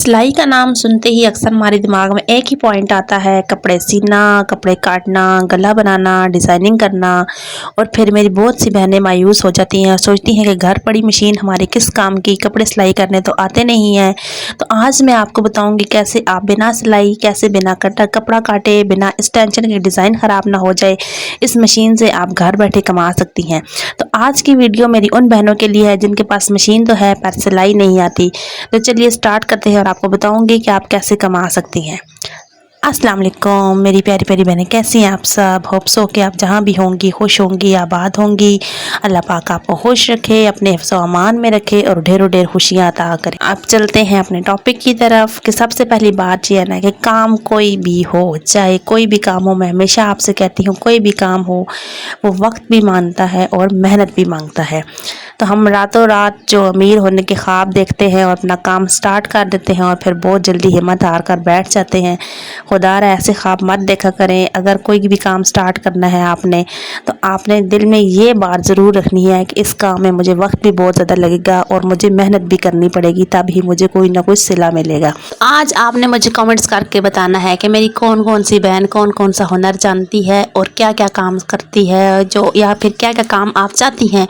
सिलाई का नाम सुनते ही अक्सर हमारे दिमाग में एक ही पॉइंट आता है, कपड़े सीना, कपड़े काटना, गला बनाना, डिज़ाइनिंग करना। और फिर मेरी बहुत सी बहनें मायूस हो जाती हैं और सोचती हैं कि घर पड़ी मशीन हमारे किस काम की, कपड़े सिलाई करने तो आते नहीं हैं। तो आज मैं आपको बताऊंगी कैसे आप बिना सिलाई, कैसे बिना कपड़ा काटे, बिना इस टेंशन के डिज़ाइन ख़राब ना हो जाए, इस मशीन से आप घर बैठे कमा सकती हैं। तो आज की वीडियो मेरी उन बहनों के लिए है जिनके पास मशीन तो है पर सिलाई नहीं आती। तो चलिए स्टार्ट करते हैं और आपको बताऊंगी कि आप कैसे कमा सकती हैं। अस्सलाम वालेकुम मेरी प्यारी प्यारी बहनें, कैसी हैं आप सब। होप सो कि आप जहाँ भी होंगी खुश होंगी, आबाद होंगी। अल्लाह पाक आपको खुश रखे, अपने हिफ्ज़ व अमान में रखे और ढेरों ढेर खुशियाँ अता करें। अब चलते हैं अपने टॉपिक की तरफ कि सबसे पहली बात यह है ना कि काम कोई भी हो, चाहे कोई भी काम हो, मैं हमेशा आपसे कहती हूँ कोई भी काम हो वो वक्त भी मांगता है और मेहनत भी मांगता है। तो हम रातों रात जो अमीर होने के ख्वाब देखते हैं और अपना काम स्टार्ट कर देते हैं और फिर बहुत जल्दी हिम्मत हार कर बैठ जाते हैं। खुदा ऐसे ख्वाब मत देखा करें। अगर कोई भी काम स्टार्ट करना है आपने, तो आपने दिल में ये बात ज़रूर रखनी है कि इस काम में मुझे वक्त भी बहुत ज़्यादा लगेगा और मुझे मेहनत भी करनी पड़ेगी, तभी मुझे कोई ना कोई सिला मिलेगा। आज आपने मुझे कमेंट्स करके बताना है कि मेरी कौन कौन सी बहन कौन कौन सा हुनर जानती है और क्या क्या काम करती है, जो या फिर क्या क्या काम आप चाहती हैं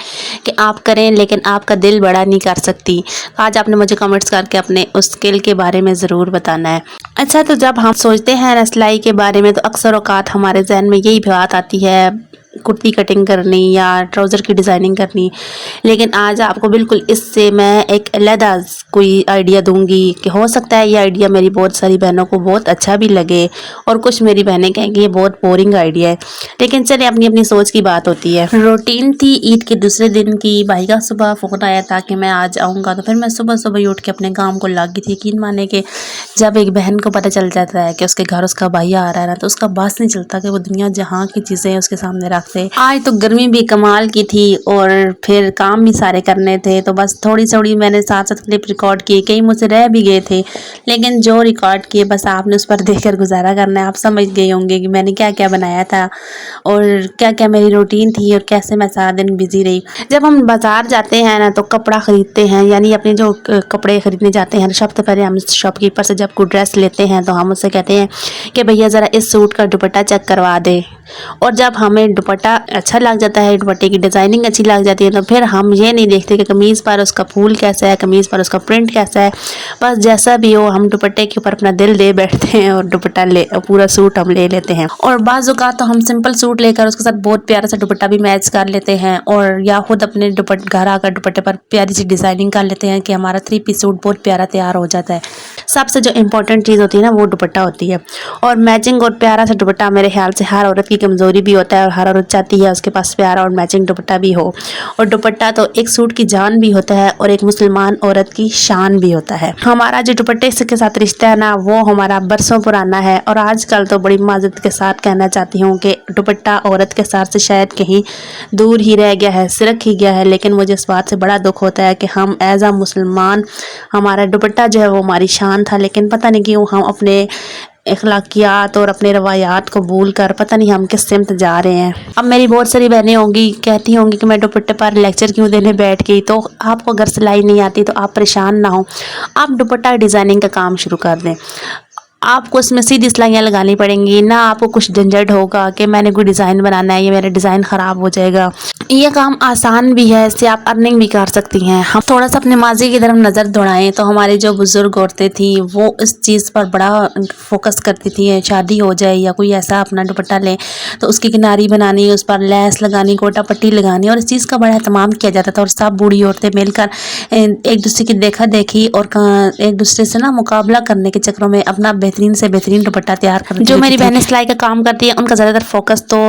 कि आप करें लेकिन आपका दिल बड़ा नहीं कर सकती। आज आपने मुझे कमेंट्स करके अपने उस स्किल के बारे में ज़रूर बताना है। अच्छा, तो जब हम सोचते हैं ना सिलाई के बारे में, तो अक्सर औकात हमारे जहन में यही बात आती है कुर्ती कटिंग करनी या ट्राउज़र की डिज़ाइनिंग करनी। लेकिन आज आपको बिल्कुल इससे मैं एक अलहदा कोई आइडिया दूंगी कि हो सकता है ये आइडिया मेरी बहुत सारी बहनों को बहुत अच्छा भी लगे और कुछ मेरी बहनें कहेंगी ये बहुत बोरिंग आइडिया है। लेकिन चले, अपनी अपनी सोच की बात होती है। रूटीन थी ईद के दूसरे दिन की। भाई का सुबह फ़ोन आया था कि मैं आज आऊँगा, तो फिर मैं सुबह सुबह ही उठ के अपने काम को लग गई थी। यकीन माने कि जब एक बहन को पता चल जाता है कि उसके घर उसका भाई आ रहा है ना, तो उसका बस नहीं चलता कि वो दुनिया जहाँ की चीज़ें उसके सामने रखते। आज तो गर्मी भी कमाल की थी और फिर काम भी सारे करने थे, तो बस थोड़ी थोड़ी मैंने साथ साथ क्लिप रिकॉर्ड किए, कई मुझसे रह भी गए थे, लेकिन जो रिकॉर्ड किए बस आपने उस पर देखकर गुजारा करना है। आप समझ गए होंगे कि मैंने क्या क्या बनाया था और क्या क्या मेरी रूटीन थी और कैसे मैं सारा दिन बिजी रही। जब हम बाज़ार जाते हैं ना तो कपड़ा ख़रीदते हैं, यानी अपने जो कपड़े ख़रीदने जाते हैं, सबसे पहले हम शॉपकीपर से जब कोई ड्रेस लेते हैं तो हम उससे कहते हैं कि भैया ज़रा इस सूट का दुपट्टा चेक करवा दे। और जब हमें दुपट्टा अच्छा लग जाता है, दुपट्टे की डिज़ाइनिंग अच्छी लग जाती है, तो फिर हम ये नहीं देखते कि कमीज़ पर उसका फूल कैसा है, कमीज़ पर उसका प्रिंट कैसा है। बस जैसा भी हो हम दुपट्टे के ऊपर अपना दिल दे बैठते हैं और दुपट्टा ले पूरा सूट हम ले लेते हैं। और बाज़ औक़ात तो हम सिंपल सूट लेकर उसके साथ बहुत प्यारा सा दुपट्टा भी मैच कर लेते हैं, और या खुद अपने घर आकर दुपट्टे पर प्यारी सी डिज़ाइनिंग कर लेते हैं कि हमारा 3 पीस सूट बहुत प्यारा तैयार हो जाता है। सबसे जो इम्पोर्टेंट चीज़ होती है ना वो दुपट्टा होती है, और मैचिंग और प्यारा सा दुपट्टा मेरे ख्याल से हर औरत की कमज़ोरी भी होता है और हर औरत चाहती है उसके पास प्यारा और मैचिंग दुपट्टा भी हो। और दुपट्टा तो एक सूट की जान भी होता है और एक मुसलमान औरत की शान भी होता है। हमारा जो दुपट्टे के साथ रिश्ता है ना वो हमारा बरसों पुराना है, और आजकल तो बड़ी माज़रत के साथ कहना चाहती हूँ कि दुपट्टा औरत के साथ से शायद कहीं दूर ही रह गया है, सिरक ही गया है। लेकिन मुझे इस बात से बड़ा दुख होता है कि हम एज आ मुसलमान, हमारा दुपट्टा जो है वो हमारी शान था, लेकिन पता नहीं क्यों हम अपने अखलाकियात और अपने रवायात को भूल कर पता नहीं हम किस सिमत जा रहे हैं। अब मेरी बहुत सारी बहनें होंगी कहती होंगी कि मैं दुपट्टे पर लेक्चर क्यों देने बैठ गई। तो आपको अगर सिलाई नहीं आती तो आप परेशान ना हो, आप दुपट्टा डिज़ाइनिंग का काम शुरू कर दें। आपको इसमें सीधी सिलाइयाँ लगानी पड़ेंगी ना, आपको कुछ झंझट होगा कि मैंने कोई डिज़ाइन बनाना है, ये मेरा डिज़ाइन ख़राब हो जाएगा। ये काम आसान भी है, इससे आप अर्निंग भी कर सकती हैं। हम थोड़ा सा अपने माजी की तरफ नज़र दौड़ाएं तो हमारी जो बुज़ुर्ग औरतें थी वो इस चीज़ पर बड़ा फोकस करती थी। शादी हो जाए या कोई ऐसा अपना दुपट्टा लें तो उसकी किनारी बनानी, उस पर लेस लगानी, गोटा पट्टी लगानी, और इस चीज़ का बड़ा एहतमाम किया जाता था। और सब बूढ़ी औरतें मिलकर एक दूसरे की देखा देखी और एक दूसरे से ना मुकाबला करने के चक्रों में अपना बेहतरीन से बेहतरीन दुपट्टा तैयार करती। जो मेरी बहनें सिलाई का काम करती है उनका ज़्यादातर फोकस तो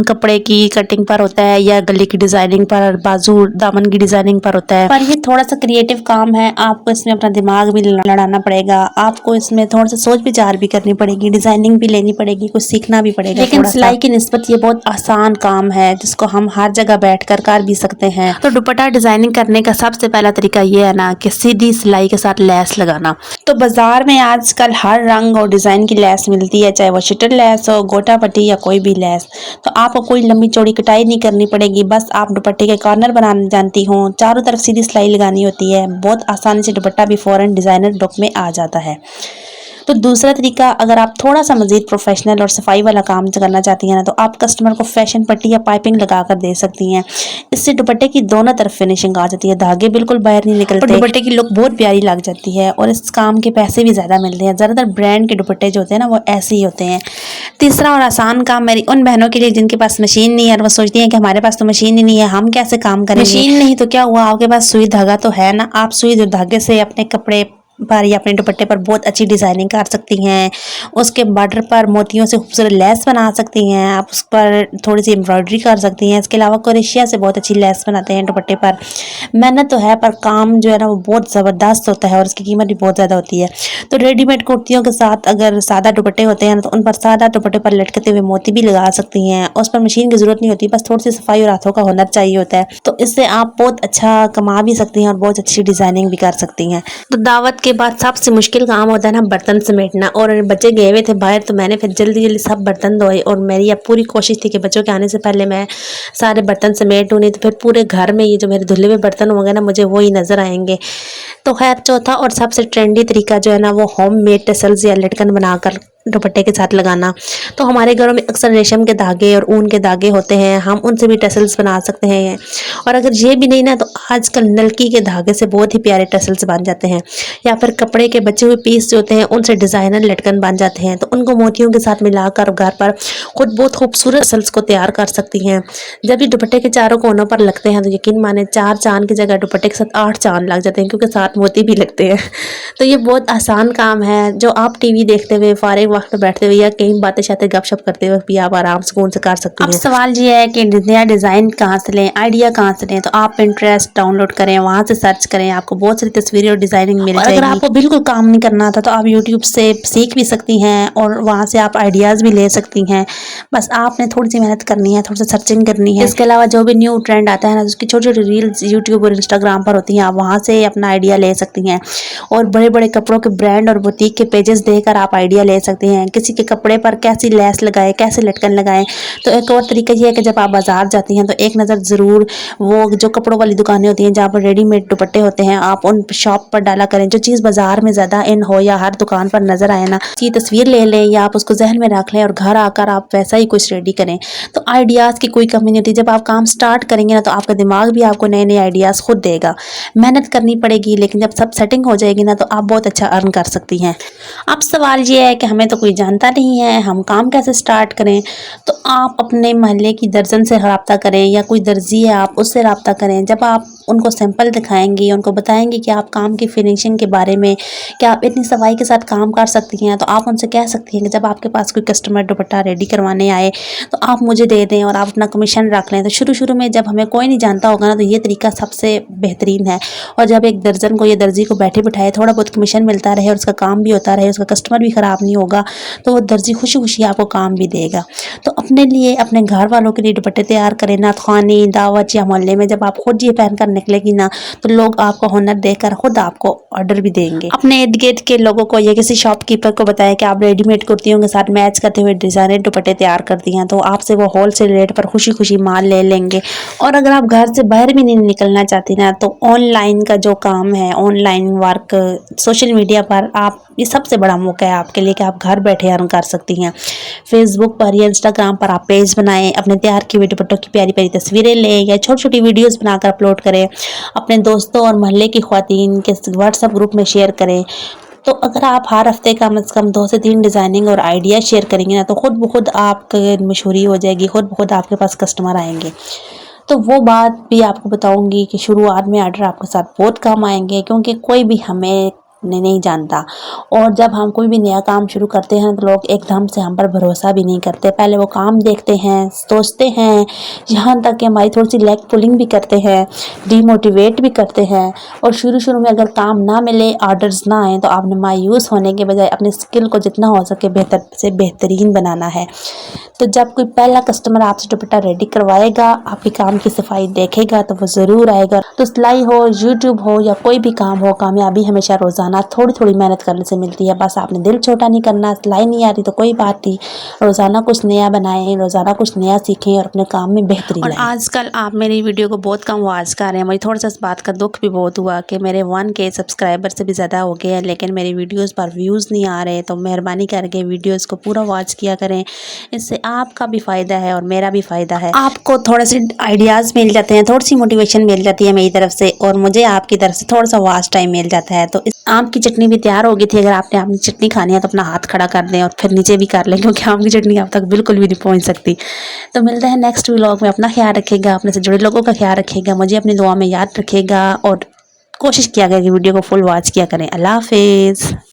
कपड़े की कटिंग पर होता है या गले की डिज़ाइनिंग पर, बाजू दामन की डिज़ाइनिंग पर होता है। पर ये थोड़ा सा क्रिएटिव काम है, आपको इसमें अपना दिमाग भी लड़ाना पड़ेगा, आपको इसमें थोड़ा सा सोच विचार भी करनी पड़ेगी, डिज़ाइनिंग भी लेनी पड़ेगी, कुछ सीखना भी पड़ेगा। लेकिन सिलाई की निस्बत ये बहुत आसान काम है जिसको हम हर जगह बैठ कर भी सकते हैं। तो दुपट्टा डिज़ाइनिंग करने का सबसे पहला तरीका ये है ना कि सीधी सिलाई के साथ लेस लगाना। तो बाज़ार में आजकल हर रंग और डिज़ाइन की लेस मिलती है, चाहे वो शटर लेस हो, गोटा पट्टी या कोई भी लेस। तो आपको कोई लंबी चौड़ी कटाई नहीं करनी पड़ेगी, बस आप दुपट्टे के कॉर्नर बनाना जानती हो, चारों तरफ सीधी सिलाई लगानी होती है, बहुत आसानी से दुपट्टा भी फौरन डिज़ाइनर लुक में आ जाता है। तो दूसरा तरीका, अगर आप थोड़ा सा मज़ीद प्रोफेशनल और सफाई वाला काम करना चाहती हैं ना, तो आप कस्टमर को फैशन पट्टी या पाइपिंग लगा कर दे सकती हैं। इससे दुपट्टे की दोनों तरफ फिनिशिंग आ जाती है, धागे बिल्कुल बाहर नहीं निकलते और दुपट्टे की लुक बहुत प्यारी लग जाती है और इस काम के पैसे भी ज़्यादा मिलते हैं। ज़्यादातर ब्रांड के दुपट्टे जो होते हैं ना वो ऐसे ही होते हैं। तीसरा और आसान काम मेरी उन बहनों के लिए जिनके पास मशीन नहीं है और वो सोचती हैं कि हमारे पास तो मशीन ही नहीं है, हम कैसे काम करेंगे। मशीन नहीं तो क्या हुआ, आपके पास सुई धागा तो है ना, आप सुई और धागे से अपने कपड़े पर या अपने दुपट्टे पर बहुत अच्छी डिज़ाइनिंग कर सकती हैं। उसके बॉर्डर पर मोतियों से खूबसूरत लेस बना सकती हैं, आप उस पर थोड़ी सी एम्ब्रॉयडरी कर सकती हैं। इसके अलावा क्रोशिया से बहुत अच्छी लेस बनाते हैं दुपट्टे पर। मेहनत तो है पर काम जो है ना वो बहुत ज़बरदस्त होता है और उसकी कीमत भी बहुत ज़्यादा होती है। तो रेडीमेड कुर्तियों के साथ अगर सादा दुपट्टे होते हैं तो उन पर सादा दुपट्टे पर लटकते हुए मोती भी लगा सकती हैं। उस पर मशीन की ज़रूरत नहीं होती, बस थोड़ी सी सफाई और हाथों का हुनर चाहिए होता है। तो इससे आप बहुत अच्छा कमा भी सकती हैं और बहुत अच्छी डिज़ाइनिंग भी कर सकती हैं। तो दावत के बाद सबसे मुश्किल काम होता है ना बर्तन समेटना, और बच्चे गए हुए थे बाहर तो मैंने फिर जल्दी जल्दी सब बर्तन धोए और मेरी अब पूरी कोशिश थी कि बच्चों के आने से पहले मैं सारे बर्तन समेट दूँ, नहीं तो फिर पूरे घर में ये जो मेरे धुले हुए बर्तन होंगे ना मुझे वो ही नज़र आएंगे। तो खैर चौथा और सबसे ट्रेंडी तरीका जो है ना वो होम मेड टसल्स या लटकन बनाकर दुपट्टे के साथ लगाना। तो हमारे घरों में अक्सर रेशम के धागे और ऊन के धागे होते हैं, हम उनसे भी टसल्स बना सकते हैं। और अगर ये भी नहीं ना तो आजकल नलकी के धागे से बहुत ही प्यारे टसल्स बन जाते हैं, या फिर कपड़े के बचे हुए पीस जो होते हैं उनसे डिज़ाइनर लटकन बन जाते हैं। तो उनको मोतियों के साथ मिलाकर घर पर खुद बहुत खूबसूरत टसल्स को तैयार कर सकती हैं। जब ये दुपट्टे के चारों कोनों पर लगते हैं तो यकीन माने 4 चांद की जगह दुपट्टे के साथ 8 चांद लग जाते हैं, क्योंकि साथ मोती भी लगते हैं। तो ये बहुत आसान काम है जो आप टीवी देखते हुए, फारिग वक्त बैठते हुए या कहीं बातें शातें गपशप करते हुए भी आप आराम सुकून से कर सकते हैं। अब सवाल ये है कि नया डिज़ाइन कहाँ से लें, आइडिया कहाँ से लें। तो आप पिंटरेस्ट डाउनलोड करें, वहाँ से सर्च करें, आपको बहुत सारी तस्वीरें और डिज़ाइनिंग मिल जाएगी। अगर आपको बिल्कुल काम नहीं करना आता तो आप यूट्यूब से सीख भी सकती हैं और वहाँ से आप आइडियाज़ भी ले सकती हैं। बस आपने थोड़ी सी मेहनत करनी है, थोड़ी सी सर्चिंग करनी है। इसके अलावा जो भी न्यू ट्रेंड आता है ना, उसकी छोटी छोटी रील्स यूट्यूब और इंस्टाग्राम पर होती हैं, आप वहाँ से अपना आइडिया ले सकती हैं। और बड़े बड़े कपड़ों के ब्रांड और बुटीक के पेजेस देखकर आप आइडिया ले सकती हैं, किसी के कपड़े पर कैसी लेस लगाए, कैसे लटकन लगाएं। तो एक और तरीका ये है कि जब आप बाजार जाती हैं तो एक नज़र ज़रूर वो जो कपड़ों वाली दुकानें होती हैं जहाँ पर रेडीमेड दुपट्टे होते हैं, आप उन शॉप पर डाला करें। जो चीज़ बाजार में ज़्यादा इन हो या हर दुकान पर नज़र आए ना, उसकी तस्वीर ले लें या आप उसको जहन में रख लें और घर आकर आप वैसा ही कुछ रेडी करें। तो आइडियाज़ की कोई कमी नहीं होती। जब आप काम स्टार्ट करेंगे ना तो आपका दिमाग भी आपको नए नए आइडियाज़ खुद देगा। मेहनत करनी पड़ेगी लेकिन जब सब सेटिंग हो जाएगी ना तो आप बहुत अच्छा अर्न कर सकती हैं। अब सवाल ये है कि हमें तो कोई जानता नहीं है, हम काम कैसे स्टार्ट करें। तो आप अपने मोहल्ले की दर्जन से रब्ता करें या कोई दर्जी है आप उससे रब्ता करें। जब आप उनको सैंपल दिखाएंगी, उनको बताएंगे कि आप काम की फिनिशिंग के बारे में, कि आप इतनी सफाई के साथ काम कर सकती हैं, तो आप उनसे कह सकती हैं कि जब आपके पास कोई कस्टमर दुपट्टा रेडी करवाने आए तो आप मुझे दे दें और आप अपना कमीशन रख लें। तो शुरू में जब हमें कोई नहीं जानता होगा ना तो ये तरीका सबसे बेहतरीन है। और जब एक दर्जन को या दर्जी को बैठे बिठाए थोड़ा बहुत कमीशन मिलता रहे और उसका काम भी होता रहे, उसका कस्टमर भी ख़राब नहीं होगा, तो वो दर्जी खुशी खुशी आपको काम भी देगा। तो अपने लिए, अपने घर वालों के लिए दुपट्टे तैयार करें। नाथखानी, दावत या मोहल्ले में जब आप खुद ये पहनकर निकलेगी ना तो लोग आपको हुनर देखकर खुद आपको ऑर्डर भी देंगे। अपने इर्द गिर्द के लोगों को या किसी शॉपकीपर को बताएं कि आप रेडीमेड कुर्तियों के साथ मैच करते हुए डिज़ाइनर दुपट्टे तैयार करती हैं, तो आपसे वो होलसेल रेट पर खुशी खुशी माल ले लेंगे। और अगर आप घर से बाहर भी नहीं निकलना चाहती ना तो ऑनलाइन का जो काम है, ऑनलाइन वर्क, सोशल मीडिया पर आप, ये सबसे बड़ा मौका है आपके लिए कि आप घर बैठे अर्न कर सकती हैं। फेसबुक पर या इंस्टाग्राम पर आप पेज बनाएं, अपने तैयार किए हुए दुपट्टों की प्यारी प्यारी तस्वीरें लें या छोटी छोटी वीडियोस बनाकर अपलोड करें, अपने दोस्तों और मोहल्ले की ख्वातीन के व्हाट्सएप ग्रुप में शेयर करें। तो अगर आप हर हफ्ते कम से कम 2 से 3 डिज़ाइनिंग और आइडिया शेयर करेंगे ना तो खुद ब खुद आपकी मशहूरी हो जाएगी, खुद ब खुद आपके पास कस्टमर आएंगे। तो वो बात भी आपको बताऊंगी कि शुरुआत में ऑर्डर आपके साथ बहुत कम आएंगे, क्योंकि कोई भी हमें नहीं जानता। और जब हम कोई भी नया काम शुरू करते हैं तो लोग एकदम से हम पर भरोसा भी नहीं करते। पहले वो काम देखते हैं, सोचते हैं, यहाँ तक कि हमारी थोड़ी सी लेग पुलिंग भी करते हैं, डीमोटिवेट भी करते हैं। और शुरू में अगर काम ना मिले, ऑर्डर्स ना आए, तो आपने मायूस होने के बजाय अपने स्किल को जितना हो सके बेहतर से बेहतरीन बनाना है। तो जब कोई पहला कस्टमर आपसे दुपट्टा रेडी करवाएगा, आपके काम की सफाई देखेगा, तो वो ज़रूर आएगा। तो सिलाई हो, यूट्यूब हो या कोई भी काम हो, कामयाबी हमेशा रोज़ाना रोज़ाना थोड़ी थोड़ी मेहनत करने से मिलती है। बस आपने दिल छोटा नहीं करना, सिलाई नहीं आ रही तो कोई बात नहीं, रोज़ाना कुछ नया बनाएं, रोज़ाना कुछ नया सीखें और अपने काम में बेहतरी लाएं। और आजकल आप मेरी वीडियो को बहुत कम वॉच कर रहे हैं। मुझे थोड़ा सा इस बात का दुख भी बहुत हुआ कि मेरे 1K सब्सक्राइबर से भी ज़्यादा हो गए हैं, लेकिन मेरी वीडियोज़ पर व्यूज़ नहीं आ रहे। तो मेहरबानी करके वीडियोज़ को पूरा वॉच किया करें, इससे आपका भी फ़ायदा है और मेरा भी फ़ायदा है। आपको थोड़े से आइडियाज़ मिल जाते हैं, थोड़ी सी मोटिवेशन मिल जाती है मेरी तरफ से, और मुझे आपकी तरफ से थोड़ा सा वॉच टाइम मिल जाता है। तो इस आम की चटनी भी तैयार हो गई थी। अगर आपने आम की चटनी खानी है तो अपना हाथ खड़ा कर दें और फिर नीचे भी कर लें, क्योंकि आम की चटनी आप तक बिल्कुल भी नहीं पहुंच सकती। तो मिलते हैं नेक्स्ट व्लॉग में। अपना ख्याल रखिएगा, अपने से जुड़े लोगों का ख्याल रखिएगा, मुझे अपनी दुआ में याद रखिएगा और कोशिश किया करें कि वीडियो को फुल वॉच किया करें। अल्लाह हाफिज़।